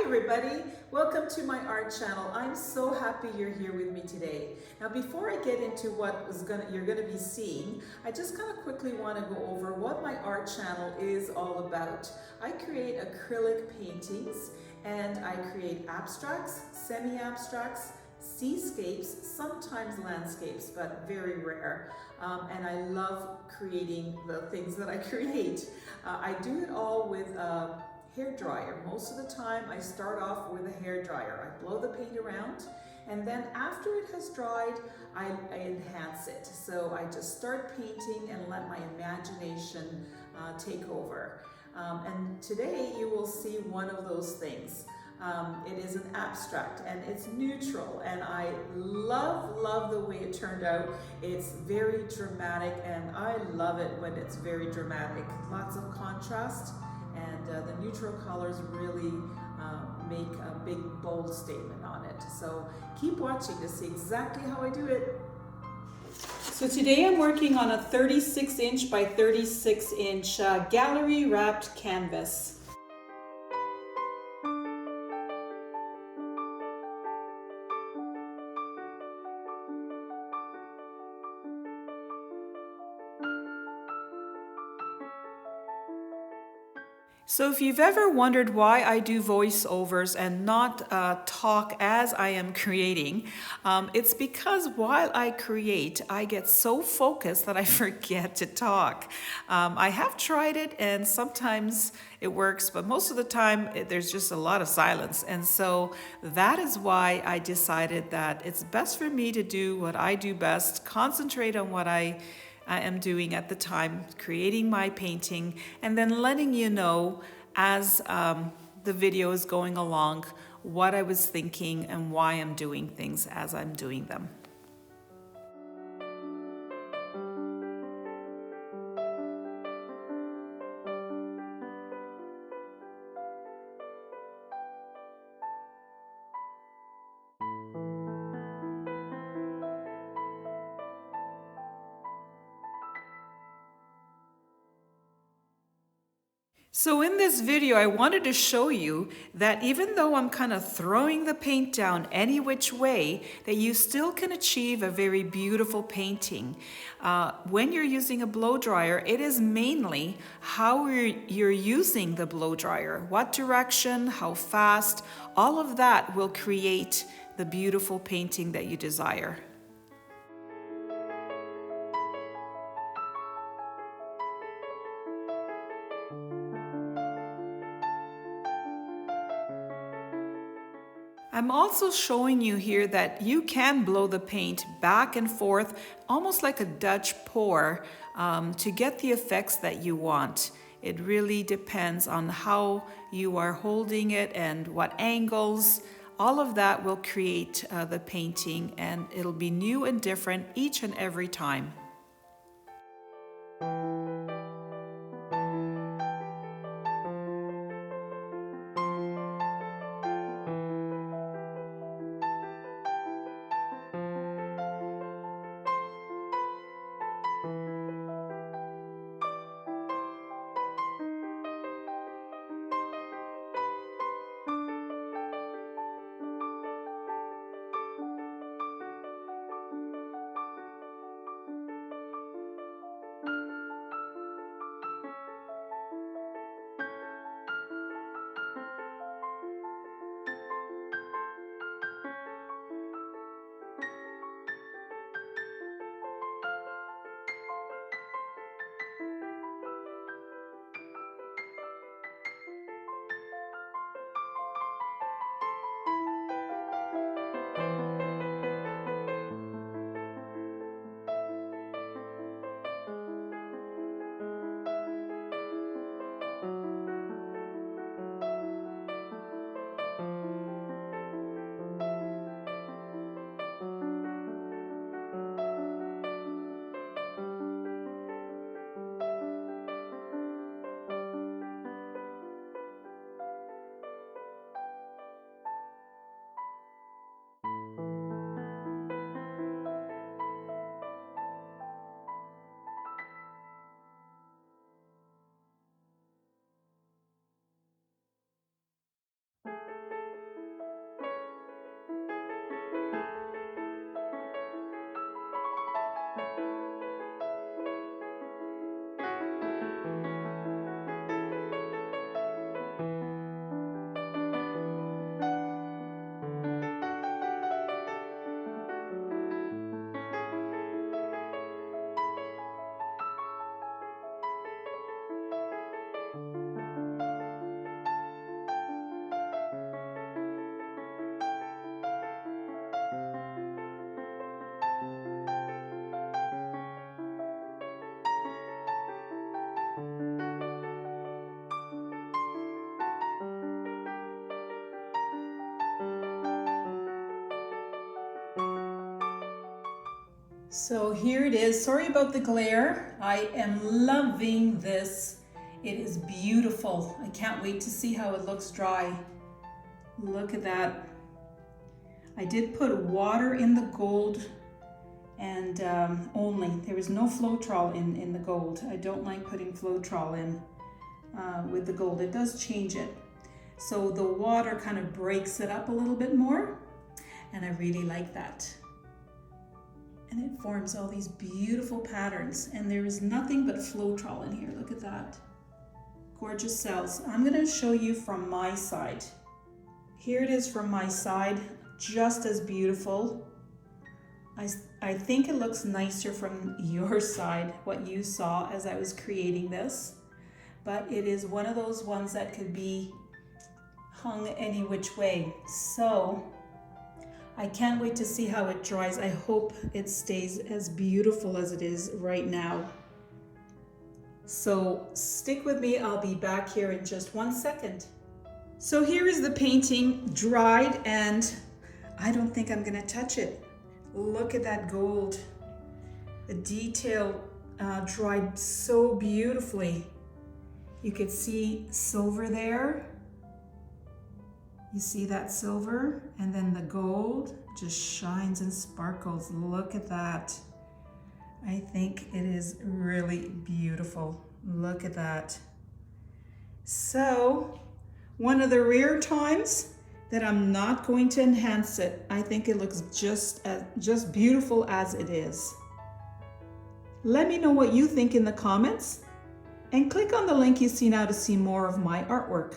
everybody, welcome to my art channel. I'm so happy you're here with me today. Now before I get into what you're going to be seeing, I just kind of quickly want to go over what my art channel is all about. I create acrylic paintings and I create abstracts, semi-abstracts, seascapes, sometimes landscapes, but very rare. And I love creating the things that I create. I do it all with a hairdryer. Most of the time I start off with a hairdryer. I blow the paint around and then after it has dried, I enhance it. So I just start painting and let my imagination take over. And today you will see one of those things. It is an abstract and it's neutral and I love the way it turned out. It's very dramatic and I love it when it's very dramatic. Lots of contrast and the neutral colors really make a big bold statement on it. So keep watching to see exactly how I do it. So today I'm working on a 36-inch by 36-inch gallery wrapped canvas. So if you've ever wondered why I do voiceovers and not talk as I am creating, it's because while I create, I get so focused that I forget to talk. I have tried it and sometimes it works, but most of the time there's just a lot of silence. And so that is why I decided that it's best for me to do what I do best, concentrate on what I am doing at the time, creating my painting, and then letting you know as the video is going along what I was thinking and why I'm doing things as I'm doing them. So in this video, I wanted to show you that even though I'm kind of throwing the paint down any which way, that you still can achieve a very beautiful painting. When you're using a blow dryer, it is mainly how you're using the blow dryer, what direction, how fast, all of that will create the beautiful painting that you desire. I'm also showing you here that you can blow the paint back and forth, almost like a Dutch pour, to get the effects that you want. It really depends on how you are holding it and what angles. All of that will create the painting, and it'll be new and different each and every time. So here it is. Sorry about the glare. I am loving this. It is beautiful. I can't wait to see how it looks dry. Look at that. I did put water in the gold and only. There was no Floetrol in the gold. I don't like putting Floetrol in with the gold. It does change it. So the water kind of breaks it up a little bit more, and I really like that. And it forms all these beautiful patterns, and there is nothing but Floetrol in here. Look at that. Gorgeous cells. I'm going to show you from my side. Here it is from my side, just as beautiful. I think it looks nicer from your side, what you saw as I was creating this. But it is one of those ones that could be hung any which way. So I can't wait to see how it dries. I hope it stays as beautiful as it is right now. So stick with me, I'll be back here in just 1 second. So here is the painting dried, and I don't think I'm gonna touch it. Look at that gold. The detail dried so beautifully. You could see silver there. You see that silver, and then the gold just shines and sparkles. Look at that. I think it is really beautiful. Look at that. So, one of the rare times that I'm not going to enhance it. I think it looks just beautiful as it is. Let me know what you think in the comments, and click on the link you see now to see more of my artwork.